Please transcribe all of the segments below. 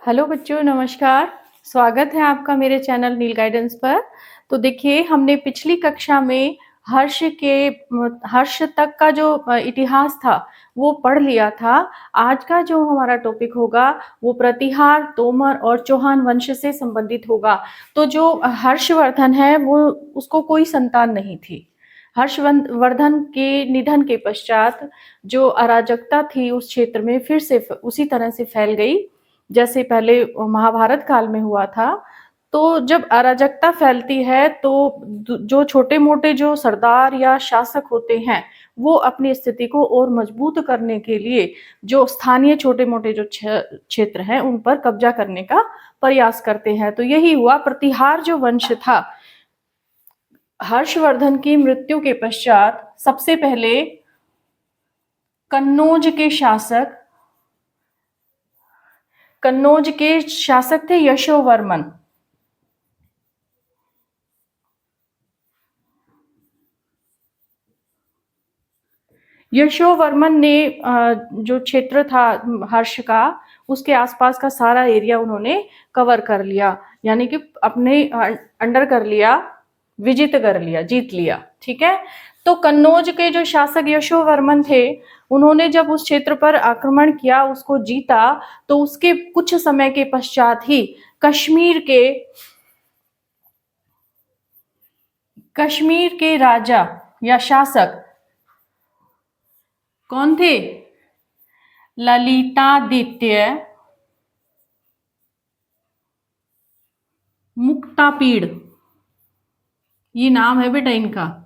Hello बच्चों, नमस्कार। स्वागत है आपका मेरे चैनल नील गाइडेंस पर। तो देखिए, हमने पिछली कक्षा में हर्ष तक का जो इतिहास था वो पढ़ लिया था। आज का जो हमारा टॉपिक होगा वो प्रतिहार, तोमर और चौहान वंश से संबंधित होगा। तो जो हर्षवर्धन है वो उसको कोई संतान नहीं थी। हर्षवर्धन के निधन के पश्चात जो अराजकता थी उस क्षेत्र में फिर से उसी तरह से फैल गई जैसे पहले महाभारत काल में हुआ था। तो जब अराजकता फैलती है तो जो छोटे मोटे जो सरदार या शासक होते हैं वो अपनी स्थिति को और मजबूत करने के लिए जो स्थानीय छोटे मोटे जो क्षेत्र हैं उन पर कब्जा करने का प्रयास करते हैं। तो यही हुआ। प्रतिहार जो वंश था, हर्षवर्धन की मृत्यु के पश्चात सबसे पहले कन्नौज के शासक थे यशोवर्मन। यशोवर्मन ने जो क्षेत्र था हर्ष का, उसके आसपास का सारा एरिया उन्होंने कवर कर लिया, यानी कि अपने अंडर कर लिया, विजित कर लिया, जीत लिया। ठीक है। तो कन्नौज के जो शासक यशोवर्मन थे, उन्होंने जब उस क्षेत्र पर आक्रमण किया, उसको जीता, तो उसके कुछ समय के पश्चात ही कश्मीर के राजा या शासक कौन थे? ललितादित्य मुक्तापीड़, ये नाम है बेटा इनका।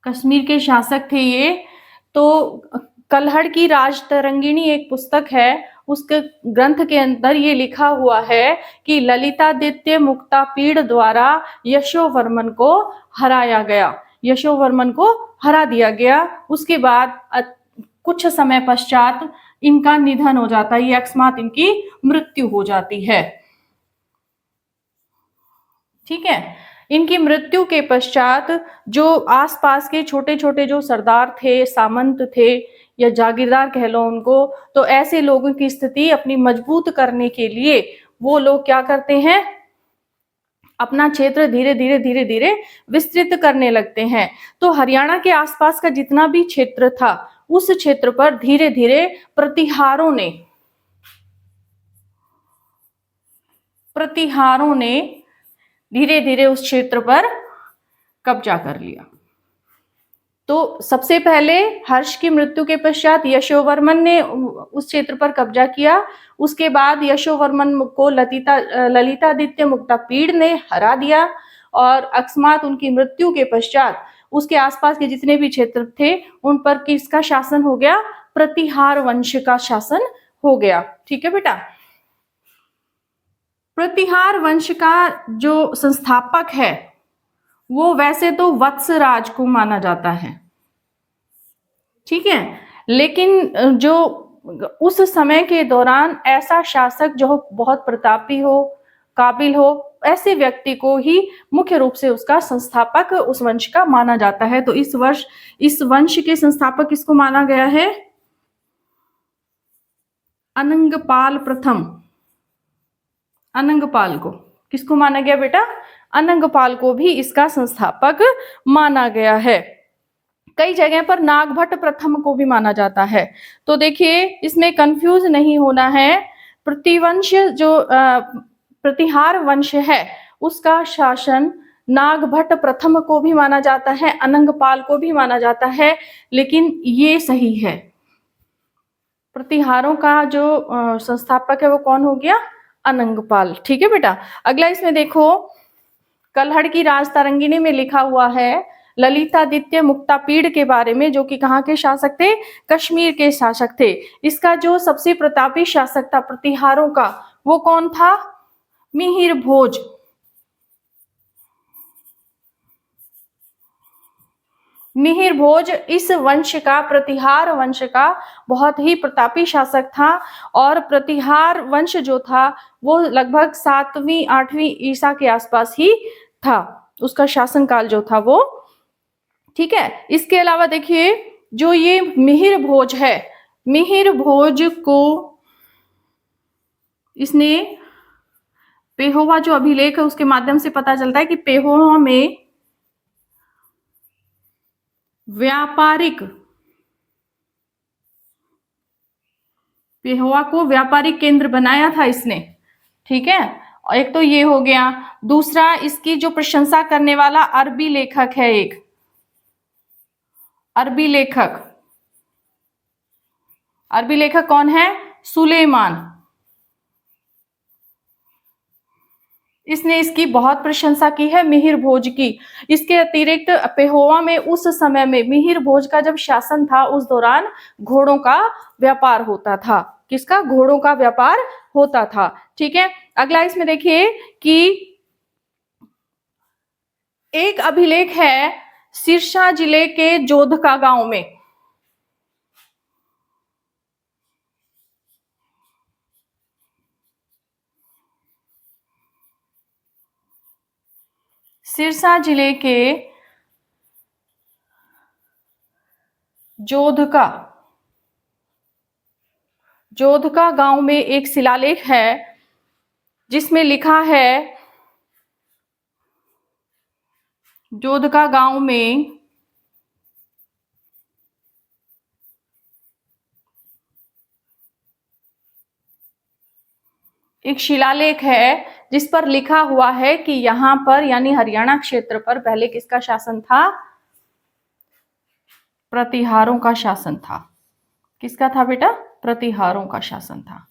कश्मीर के शासक थे ये। तो कल्हड़ की राजतरंगिणी एक पुस्तक है, उसके ग्रंथ के अंदर ये लिखा हुआ है कि ललितादित्य मुक्तापीड़ द्वारा यशोवर्मन को हराया गया, यशोवर्मन को हरा दिया गया। उसके बाद कुछ समय पश्चात इनका निधन हो जाता है, ये अकस्मात इनकी मृत्यु हो जाती है। ठीक है। इनकी मृत्यु के पश्चात जो आसपास के छोटे छोटे जो सरदार थे, सामंत थे या जागीरदार कह लो उनको, तो ऐसे लोगों की स्थिति अपनी मजबूत करने के लिए वो लोग क्या करते हैं, अपना क्षेत्र धीरे धीरे धीरे धीरे विस्तृत करने लगते हैं। तो हरियाणा के आसपास का जितना भी क्षेत्र था उस क्षेत्र पर धीरे धीरे प्रतिहारों ने धीरे धीरे उस क्षेत्र पर कब्जा कर लिया। तो सबसे पहले हर्ष की मृत्यु के पश्चात यशोवर्मन ने उस क्षेत्र पर कब्जा किया। उसके बाद यशोवर्मन को ललितादित्य मुक्तापीड़ ने हरा दिया और अकस्मात उनकी मृत्यु के पश्चात उसके आसपास के जितने भी क्षेत्र थे उन पर किसका शासन हो गया? प्रतिहार वंश का शासन हो गया। ठीक है बेटा। प्रतिहार वंश का जो संस्थापक है वो वैसे तो वत्सराज को माना जाता है। ठीक है। लेकिन जो उस समय के दौरान ऐसा शासक जो बहुत प्रतापी हो, काबिल हो, ऐसे व्यक्ति को ही मुख्य रूप से उसका संस्थापक उस वंश का माना जाता है। तो इस वंश के संस्थापक किसको माना गया है? अनंगपाल प्रथम। अनंगपाल को किसको माना गया बेटा? अनंगपाल को भी इसका संस्थापक माना गया है। कई जगह पर नागभट्ट प्रथम को भी माना जाता है। तो देखिए, इसमें कंफ्यूज नहीं होना है। प्रतिहार वंश है उसका शासन नागभट्ट प्रथम को भी माना जाता है, अनंगपाल को भी माना जाता है, लेकिन ये सही है। प्रतिहारों का जो संस्थापक है वो कौन हो गया? अनंगपाल। ठीक है बेटा। अगला इसमें देखो, कल्हड़ की राजतरंगिणी में लिखा हुआ है ललितादित्य मुक्तापीड़ के बारे में, जो कि कहाँ के शासक थे? कश्मीर के शासक थे। इसका जो सबसे प्रतापी शासक था प्रतिहारों का वो कौन था? मिहिर भोज। मिहिर भोज इस वंश का, प्रतिहार वंश का बहुत ही प्रतापी शासक था। और प्रतिहार वंश जो था वो लगभग 7वीं 8वीं ईसा के आसपास ही था, उसका शासनकाल जो था वो। ठीक है। इसके अलावा देखिए, जो ये मिहिर भोज है, मिहिर भोज को इसने पेहोवा जो अभिलेख है उसके माध्यम से पता चलता है कि पेहोवा में व्यापारिक, पेहोवा को व्यापारिक केंद्र बनाया था इसने। ठीक है, और एक तो ये हो गया। दूसरा, इसकी जो प्रशंसा करने वाला अरबी लेखक है, एक अरबी लेखक। अरबी लेखक कौन है? सुलेमान। इसने इसकी बहुत प्रशंसा की है, मिहिर भोज की। इसके अतिरिक्त पेहोवा में उस समय में मिहिर भोज का जब शासन था उस दौरान घोड़ों का व्यापार होता था। किसका? घोड़ों का व्यापार होता था। ठीक है, अगला इसमें देखिए कि एक अभिलेख है सिरसा जिले के जोधका गांव में। सिरसा जिले के जोधका गांव में एक शिलालेख है जिसमें लिखा है, जोधका गांव में एक शिलालेख है जिस पर लिखा हुआ है कि यहां पर यानी हरियाणा क्षेत्र पर पहले किसका शासन था? प्रतिहारों का शासन था। किसका था बेटा? प्रतिहारों का शासन था।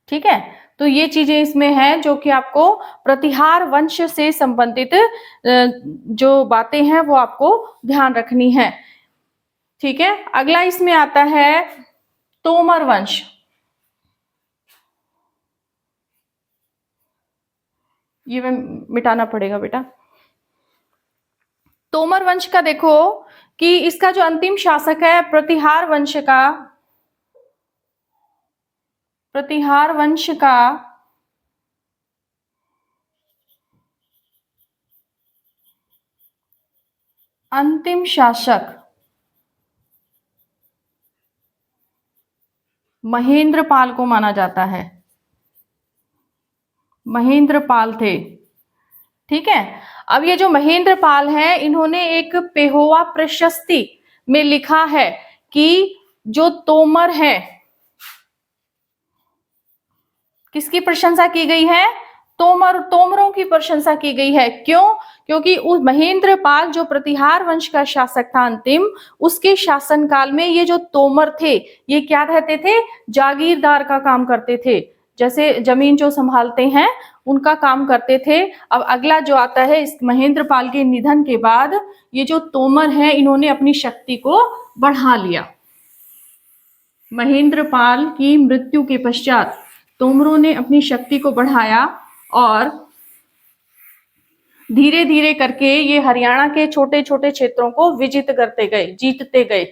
ठीक है, तो ये चीजें इसमें हैं जो कि आपको प्रतिहार वंश से संबंधित जो बातें हैं वो आपको ध्यान रखनी है। ठीक है, अगला इसमें आता है तोमर वंश। ये मिटाना पड़ेगा बेटा। तोमर वंश का देखो कि इसका जो अंतिम शासक है प्रतिहार वंश का अंतिम शासक महेंद्रपाल को माना जाता है। महेंद्रपाल थे। ठीक है, अब ये जो महेंद्रपाल हैं इन्होंने एक पेहोवा प्रशस्ति में लिखा है कि जो तोमर है, किसकी प्रशंसा की गई है? तोमरों की प्रशंसा की गई है। क्यों? क्योंकि उस महेंद्रपाल जो प्रतिहार वंश का शासक था अंतिम, उसके शासनकाल में ये जो तोमर थे ये क्या रहते थे? जागीरदार का काम करते थे, जैसे जमीन जो संभालते हैं उनका काम करते थे। अब अगला जो आता है, इस महेंद्रपाल के निधन के बाद ये जो तोमर हैं इन्होंने अपनी शक्ति को बढ़ा लिया। महेंद्रपाल की मृत्यु के पश्चात तोमरों ने अपनी शक्ति को बढ़ाया और धीरे धीरे करके ये हरियाणा के छोटे छोटे क्षेत्रों को विजित करते गए, जीतते गए।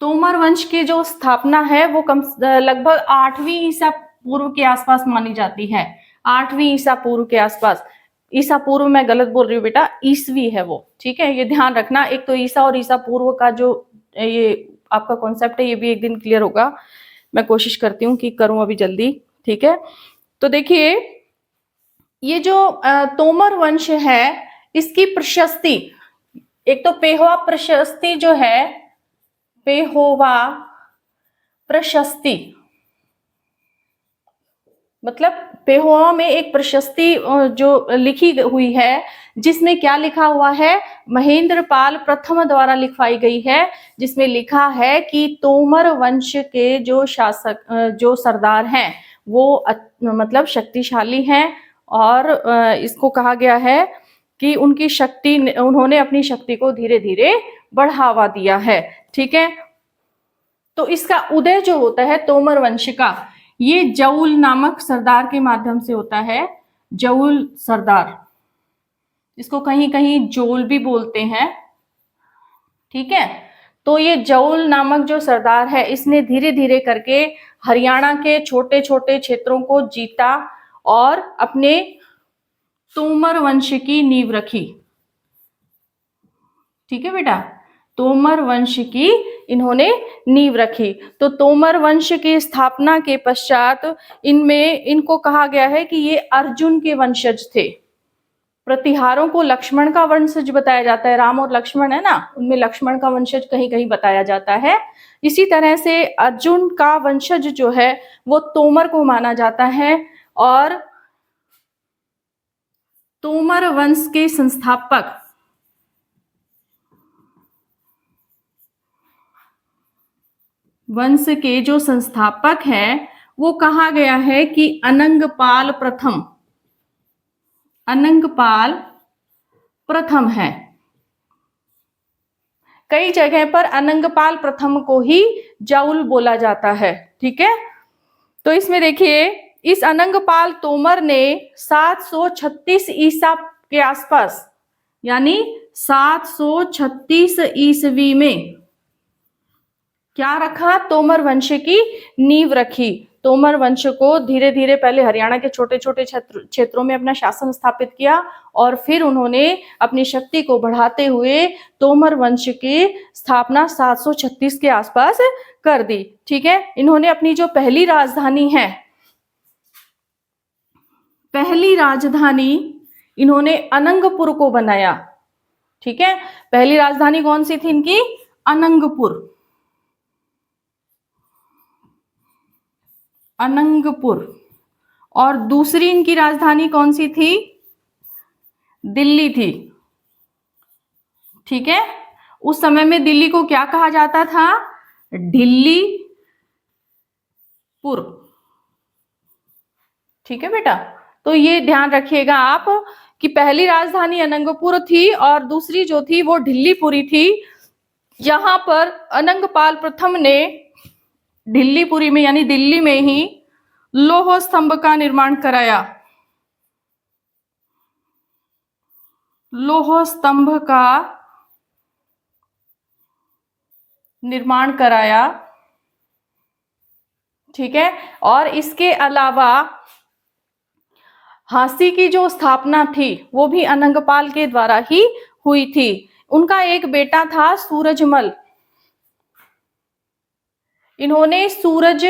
तोमर वंश की जो स्थापना है वो लगभग 8वीं ईसा पूर्व के आसपास मानी जाती है। 8वीं ईसा पूर्व के आसपास। ईसा पूर्व मैं गलत बोल रही हूँ बेटा, ईसवी है वो। ठीक है, ये ध्यान रखना। एक तो ईसा और ईसा पूर्व का जो ये आपका कॉन्सेप्ट है ये भी एक दिन क्लियर होगा। मैं कोशिश करती हूँ कि करूं अभी जल्दी। ठीक है, तो देखिए ये जो तोमर वंश है इसकी प्रशस्ति, एक तो पेहोवा प्रशस्ति जो है, पेहोवा प्रशस्ति मतलब पेहोवा में एक प्रशस्ति जो लिखी हुई है जिसमें क्या लिखा हुआ है? महेंद्रपाल प्रथम द्वारा लिखवाई गई है, जिसमें लिखा है कि तोमर वंश के जो शासक जो सरदार हैं वो मतलब शक्तिशाली हैं और इसको कहा गया है कि उनकी शक्ति, उन्होंने अपनी शक्ति को धीरे धीरे बढ़ावा दिया है। ठीक है, तो इसका उदय जो होता है तोमर वंश का, ये जऊल नामक सरदार के माध्यम से होता है। जऊल सरदार, इसको कहीं कहीं जोल भी बोलते हैं। ठीक है, तो ये जऊल नामक जो सरदार है इसने धीरे धीरे करके हरियाणा के छोटे छोटे क्षेत्रों को जीता और अपने तोमर वंश की नींव रखी। ठीक है बेटा, तोमर वंश की इन्होंने नींव रखी। तो तोमर वंश की स्थापना के पश्चात इनको कहा गया है कि ये अर्जुन के वंशज थे। प्रतिहारों को लक्ष्मण का वंशज बताया जाता है, राम और लक्ष्मण है ना, उनमें लक्ष्मण का वंशज कहीं कहीं बताया जाता है। इसी तरह से अर्जुन का वंशज जो है वो तोमर को माना जाता है, और तोमर वंश के संस्थापक वंश के जो संस्थापक हैं वो कहा गया है कि अनंगपाल प्रथम है। कई जगह पर अनंगपाल प्रथम को ही जाउल बोला जाता है। ठीक है, तो इसमें देखिए, इस अनंगपाल तोमर ने 736 ईसा के आसपास, यानी 736 ईसवी में क्या रखा, तोमर वंश की नींव रखी। तोमर वंश को धीरे धीरे पहले हरियाणा के छोटे छोटे क्षेत्रों में अपना शासन स्थापित किया, और फिर उन्होंने अपनी शक्ति को बढ़ाते हुए तोमर वंश की स्थापना 736 के आसपास कर दी। ठीक है, इन्होंने अपनी जो पहली राजधानी इन्होंने अनंगपुर को बनाया। ठीक है, पहली राजधानी कौन सी थी इनकी, अनंगपुर। और दूसरी इनकी राजधानी कौन सी थी, दिल्ली थी। ठीक है, उस समय में दिल्ली को क्या कहा जाता था, ढिल्लीपुर। ठीक है बेटा, तो ये ध्यान रखिएगा आप कि पहली राजधानी अनंगपुर थी और दूसरी जो थी वो ढिल्लीपुरी थी। यहां पर अनंगपाल प्रथम ने ढिल्लीपुरी में यानी दिल्ली में ही लौह स्तंभ का निर्माण कराया। लौह स्तंभ का निर्माण कराया। ठीक है, और इसके अलावा हांसी की जो स्थापना थी वो भी अनंगपाल के द्वारा ही हुई थी। उनका एक बेटा था सूरजमल। इन्होंने सूरज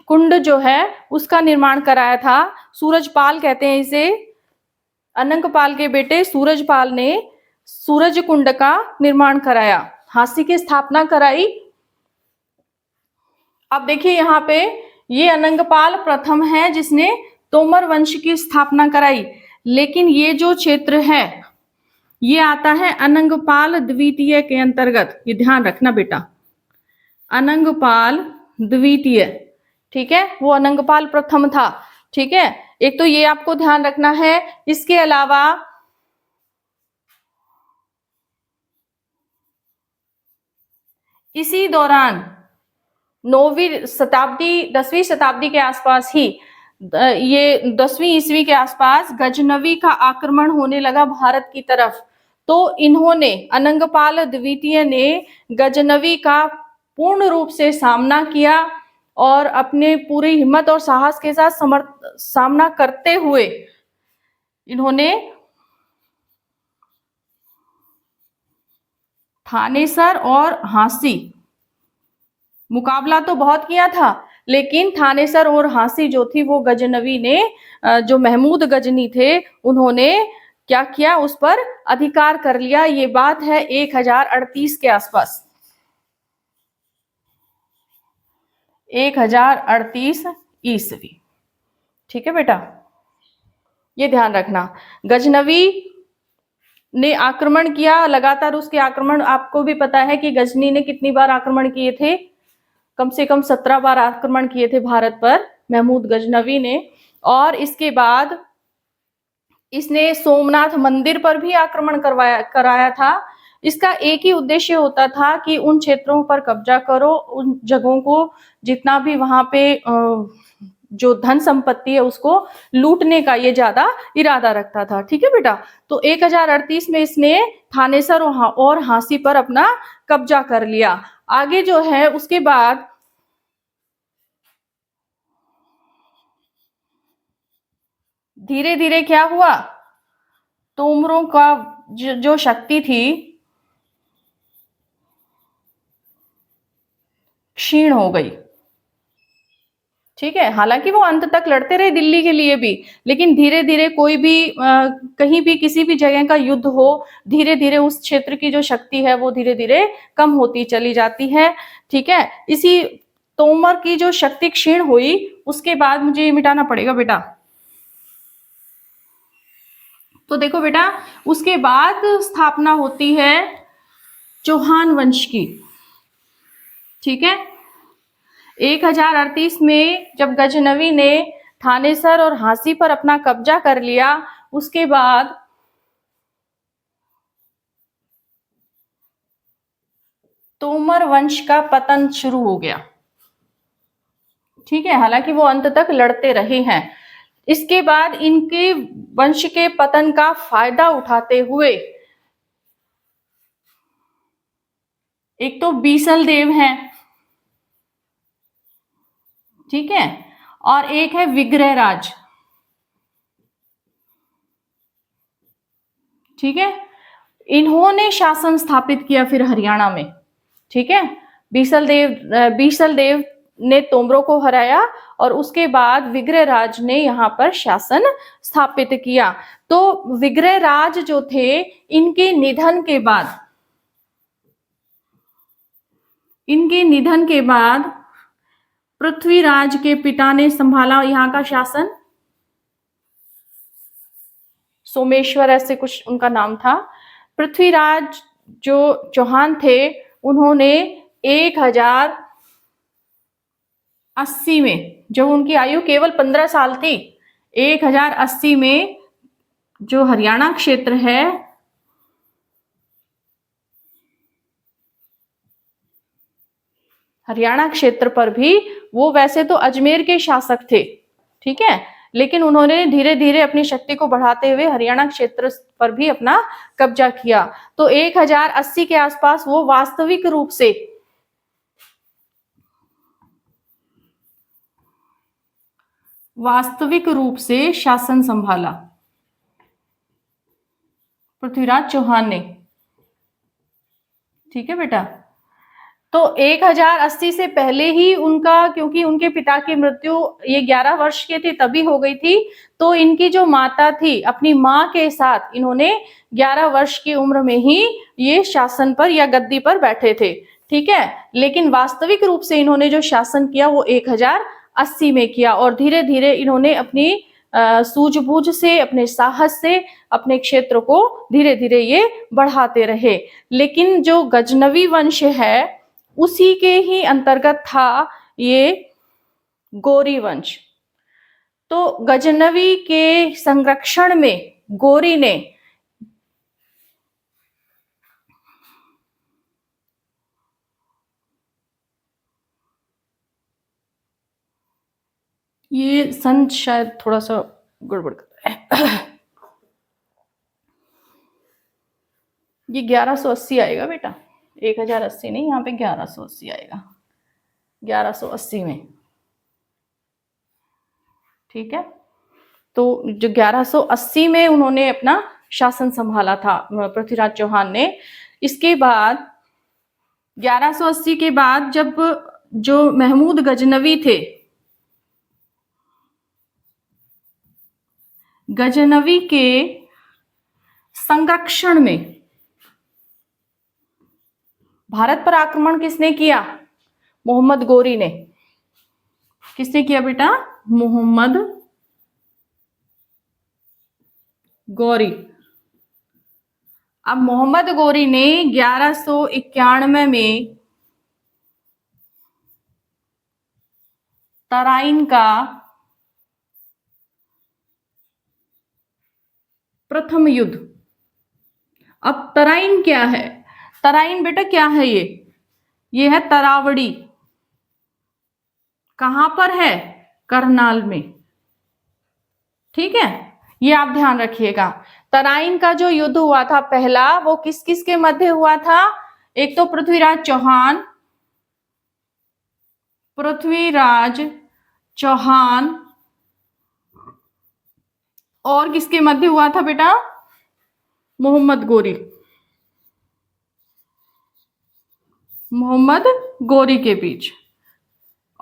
कुंड जो है उसका निर्माण कराया था। सूरजपाल कहते हैं इसे। अनंगपाल के बेटे सूरजपाल ने सूरज कुंड का निर्माण कराया, हांसी की स्थापना कराई। अब देखिए यहाँ पे ये अनंगपाल प्रथम है जिसने तोमर वंश की स्थापना कराई, लेकिन ये जो क्षेत्र है ये आता है अनंगपाल द्वितीय के अंतर्गत। ये ध्यान रखना बेटा, अनंगपाल द्वितीय। ठीक है, वो अनंगपाल प्रथम था। ठीक है, एक तो ये आपको ध्यान रखना है। इसके अलावा इसी दौरान 10वीं शताब्दी के आसपास ही, ये 10वीं ईस्वी के आसपास गजनवी का आक्रमण होने लगा भारत की तरफ। तो इन्होंने, अनंगपाल द्वितीय ने गजनवी का पूर्ण रूप से सामना किया और अपने पूरी हिम्मत और साहस के साथ सामना करते हुए इन्होंने थानेसर और हांसी, मुकाबला तो बहुत किया था, लेकिन थानेसर और हांसी जो थी वो गजनवी ने, जो महमूद गजनी थे, उन्होंने क्या किया, उस पर अधिकार कर लिया। ये बात है 1038 के आसपास, 1038 ईस्वी। ठीक है बेटा, ये ध्यान रखना। गजनवी ने आक्रमण किया लगातार। उसके आक्रमण आपको भी पता है कि गजनी ने कितनी बार आक्रमण किए थे, कम से कम 17 बार आक्रमण किए थे भारत पर महमूद गजनवी ने। और इसके बाद इसने सोमनाथ मंदिर पर भी आक्रमण कराया था। इसका एक ही उद्देश्य होता था कि उन क्षेत्रों पर कब्जा करो, उन जगहों को, जितना भी वहां पे जो धन संपत्ति है उसको लूटने का ये ज्यादा इरादा रखता था। ठीक है बेटा, तो 1038 में इसने थानेसर और हांसी पर अपना कब्जा कर लिया। आगे जो है उसके बाद धीरे धीरे क्या हुआ, तोमरों का जो शक्ति थी क्षीण हो गई। ठीक है, हालांकि वो अंत तक लड़ते रहे दिल्ली के लिए भी, लेकिन धीरे धीरे कोई भी कहीं भी किसी भी जगह का युद्ध हो, धीरे धीरे उस क्षेत्र की जो शक्ति है वो धीरे धीरे कम होती चली जाती है। ठीक है, इसी तोमर की जो शक्ति क्षीण हुई उसके बाद मुझे ये मिटाना पड़ेगा बेटा। तो देखो बेटा, उसके बाद स्थापना होती है चौहान वंश की। ठीक है, 1038 में जब गजनवी ने थानेसर और झांसी पर अपना कब्जा कर लिया, उसके बाद तोमर वंश का पतन शुरू हो गया। ठीक है, हालांकि वो अंत तक लड़ते रहे हैं। इसके बाद इनके वंश के पतन का फायदा उठाते हुए एक तो बीसल देव हैं, ठीक है, और एक है विग्रहराज। ठीक है, इन्होंने शासन स्थापित किया फिर हरियाणा में। ठीक है, बीसल देव ने तोमरों को हराया और उसके बाद विग्रहराज ने यहाँ पर शासन स्थापित किया। तो विग्रहराज जो थे, इनके निधन के बाद पृथ्वीराज के पिता ने संभाला यहाँ का शासन। सोमेश्वर ऐसे कुछ उनका नाम था। पृथ्वीराज जो चौहान थे, उन्होंने 1080 में, जब उनकी आयु केवल 15 साल थी, 1080 में जो हरियाणा क्षेत्र है, हरियाणा क्षेत्र पर भी, वो वैसे तो अजमेर के शासक थे, ठीक है, लेकिन उन्होंने धीरे धीरे अपनी शक्ति को बढ़ाते हुए हरियाणा क्षेत्र पर भी अपना कब्जा किया। तो 1080 के आसपास वो वास्तविक रूप से शासन संभाला पृथ्वीराज चौहान ने। ठीक है बेटा, तो 1080 से पहले ही उनका, क्योंकि उनके पिता की मृत्यु ये 11 वर्ष के थे तभी हो गई थी, तो इनकी जो माता थी, अपनी माँ के साथ इन्होंने 11 वर्ष की उम्र में ही ये शासन पर या गद्दी पर बैठे थे। ठीक है, लेकिन वास्तविक रूप से इन्होंने जो शासन किया वो 1080 में किया, और धीरे धीरे इन्होंने अपनी सूझबूझ से, अपने साहस से अपने क्षेत्र को धीरे धीरे ये बढ़ाते रहे। लेकिन जो गजनवी वंश है, उसी के ही अंतर्गत था ये गौरी वंश। तो गजनवी के संरक्षण में गौरी ने ये सन शायद थोड़ा सा गड़बड़ कर रहा है ये 1180 आएगा बेटा, 1080 नहीं, यहाँ पे 1180 आएगा, 1180 में। ठीक है, तो जो 1180 में उन्होंने अपना शासन संभाला था पृथ्वीराज चौहान ने। इसके बाद 1180 के बाद जब जो महमूद गजनवी थे, गजनवी के संरक्षण में भारत पर आक्रमण किसने किया? मोहम्मद गौरी ने। किसने किया बेटा? मोहम्मद गौरी। अब मोहम्मद गौरी ने 1191 में तराइन का प्रथम युद्ध। अब तराइन क्या है? तराइन बेटा क्या है? ये है तरावड़ी। कहां पर है? करनाल में। ठीक है, ये आप ध्यान रखिएगा। तराइन का जो युद्ध हुआ था पहला, वो किस किस के मध्य हुआ था? एक तो पृथ्वीराज चौहान और किसके मध्य हुआ था बेटा? मोहम्मद गौरी के बीच।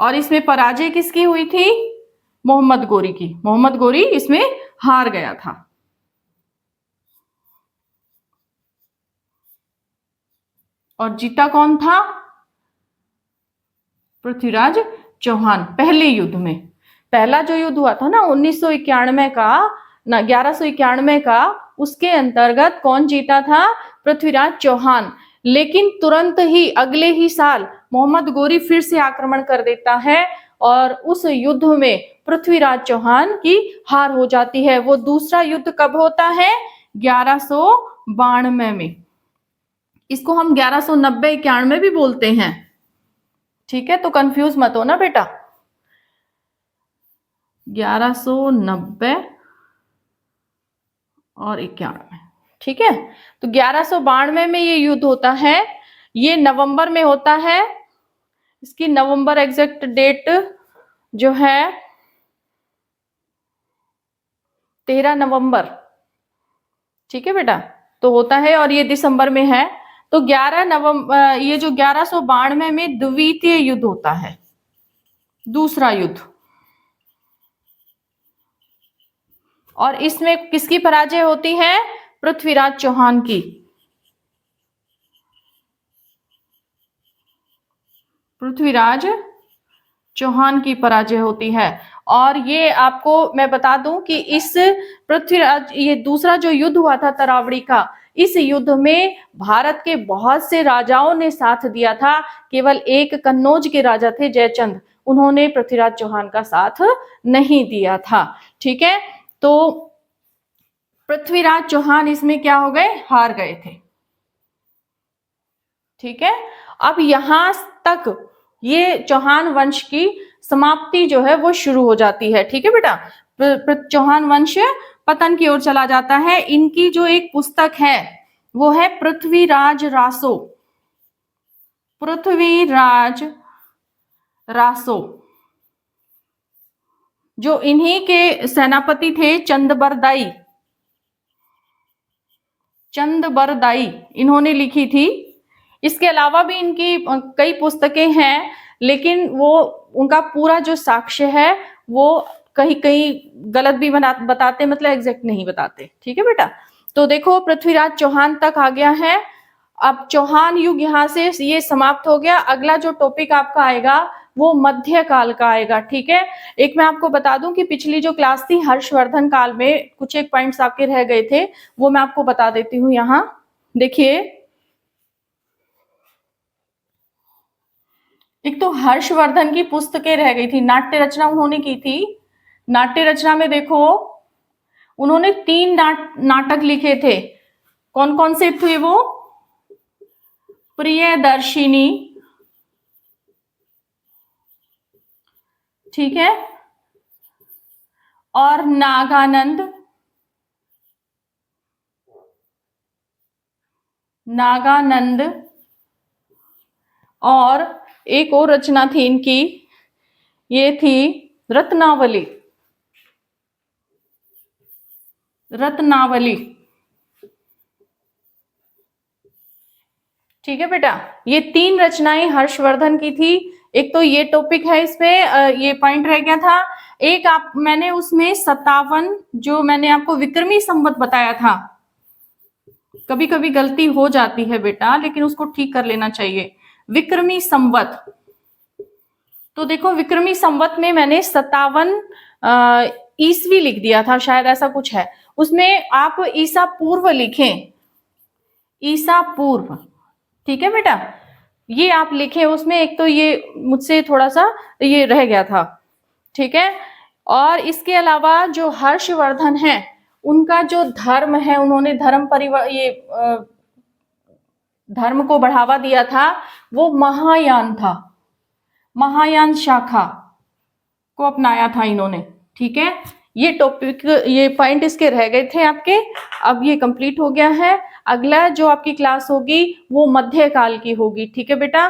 और इसमें पराजय किसकी हुई थी? मोहम्मद गोरी की। मोहम्मद गोरी इसमें हार गया था। और जीता कौन था? पृथ्वीराज चौहान। पहले युद्ध में, पहला जो युद्ध हुआ था ना 1991 का, ना 1191 का, उसके अंतर्गत कौन जीता था? पृथ्वीराज चौहान। लेकिन तुरंत ही अगले ही साल मोहम्मद गोरी फिर से आक्रमण कर देता है और उस युद्ध में पृथ्वीराज चौहान की हार हो जाती है। वो दूसरा युद्ध कब होता है? 1192 में। इसको हम 1190-91 भी बोलते हैं, ठीक है, तो कंफ्यूज मत हो ना बेटा। 1190 और 91, ठीक है। तो 1192 में ये युद्ध होता है, ये नवंबर में होता है। इसकी नवंबर एग्जैक्ट डेट जो है 13 नवंबर, ठीक है बेटा, तो होता है। और ये दिसंबर में है। तो 11 नवंबर, ये जो 1192 में द्वितीय युद्ध होता है, दूसरा युद्ध। और इसमें किसकी पराजय होती है? पृथ्वीराज चौहान की। पृथ्वीराज चौहान की पराजय होती है। और ये आपको मैं बता दूं कि इस पृथ्वीराज, ये दूसरा जो युद्ध हुआ था तरावड़ी का, इस युद्ध में भारत के बहुत से राजाओं ने साथ दिया था। केवल एक कन्नौज के राजा थे जयचंद, उन्होंने पृथ्वीराज चौहान का साथ नहीं दिया था, ठीक है। तो पृथ्वीराज चौहान इसमें क्या हो गए? हार गए थे, ठीक है। अब यहां तक ये चौहान वंश की समाप्ति जो है वो शुरू हो जाती है, ठीक है बेटा। चौहान वंश पतन की ओर चला जाता है। इनकी जो एक पुस्तक है वो है पृथ्वीराज रासो। पृथ्वीराज रासो, जो इन्हीं के सेनापति थे चंदबरदाई। चंदबरदाई इन्होंने लिखी थी। इसके अलावा भी इनकी कई पुस्तकें हैं, लेकिन वो उनका पूरा जो साक्ष्य है वो कहीं कहीं गलत भी बताते, मतलब एग्जैक्ट नहीं बताते, ठीक है बेटा। तो देखो पृथ्वीराज चौहान तक आ गया है। अब चौहान युग यहाँ से ये समाप्त हो गया। अगला जो टॉपिक आपका आएगा वो मध्य काल का आएगा, ठीक है। एक मैं आपको बता दूं कि पिछली जो क्लास थी हर्षवर्धन काल में कुछ एक पॉइंट्स आपके रह गए थे, वो मैं आपको बता देती हूँ। यहाँ देखिए, एक तो हर्षवर्धन की पुस्तकें रह गई थी, नाट्य रचना उन्होंने की थी। नाट्य रचना में देखो उन्होंने 3 नाटक लिखे थे। कौन कौन से थे वो? प्रियदर्शिनी, ठीक है, और नागानंद। नागानंद, और एक और रचना थी इनकी, ये थी रत्नावली। रत्नावली, ठीक है बेटा। ये 3 रचनाएं हर्षवर्धन की थी। एक तो ये टॉपिक है, इसमें ये पॉइंट रह गया था। एक आप मैंने उसमें 57 जो मैंने आपको विक्रमी संवत बताया था, कभी कभी गलती हो जाती है बेटा, लेकिन उसको ठीक कर लेना चाहिए। विक्रमी संवत, तो देखो विक्रमी संवत में मैंने 57 ईस्वी लिख दिया था, शायद ऐसा कुछ है। उसमें आप ईसा पूर्व लिखें, ईसा पूर्व, ठीक है बेटा, ये आप लिखे उसमें। एक तो ये मुझसे थोड़ा सा ये रह गया था, ठीक है। और इसके अलावा जो हर्षवर्धन है उनका जो धर्म है, उन्होंने धर्म को बढ़ावा दिया था, वो महायान था। महायान शाखा को अपनाया था इन्होंने, ठीक है। ये टॉपिक, ये पॉइंट इसके रह गए थे आपके, अब ये कंप्लीट हो गया है। अगला जो आपकी क्लास होगी वो मध्यकाल की होगी, ठीक है बेटा।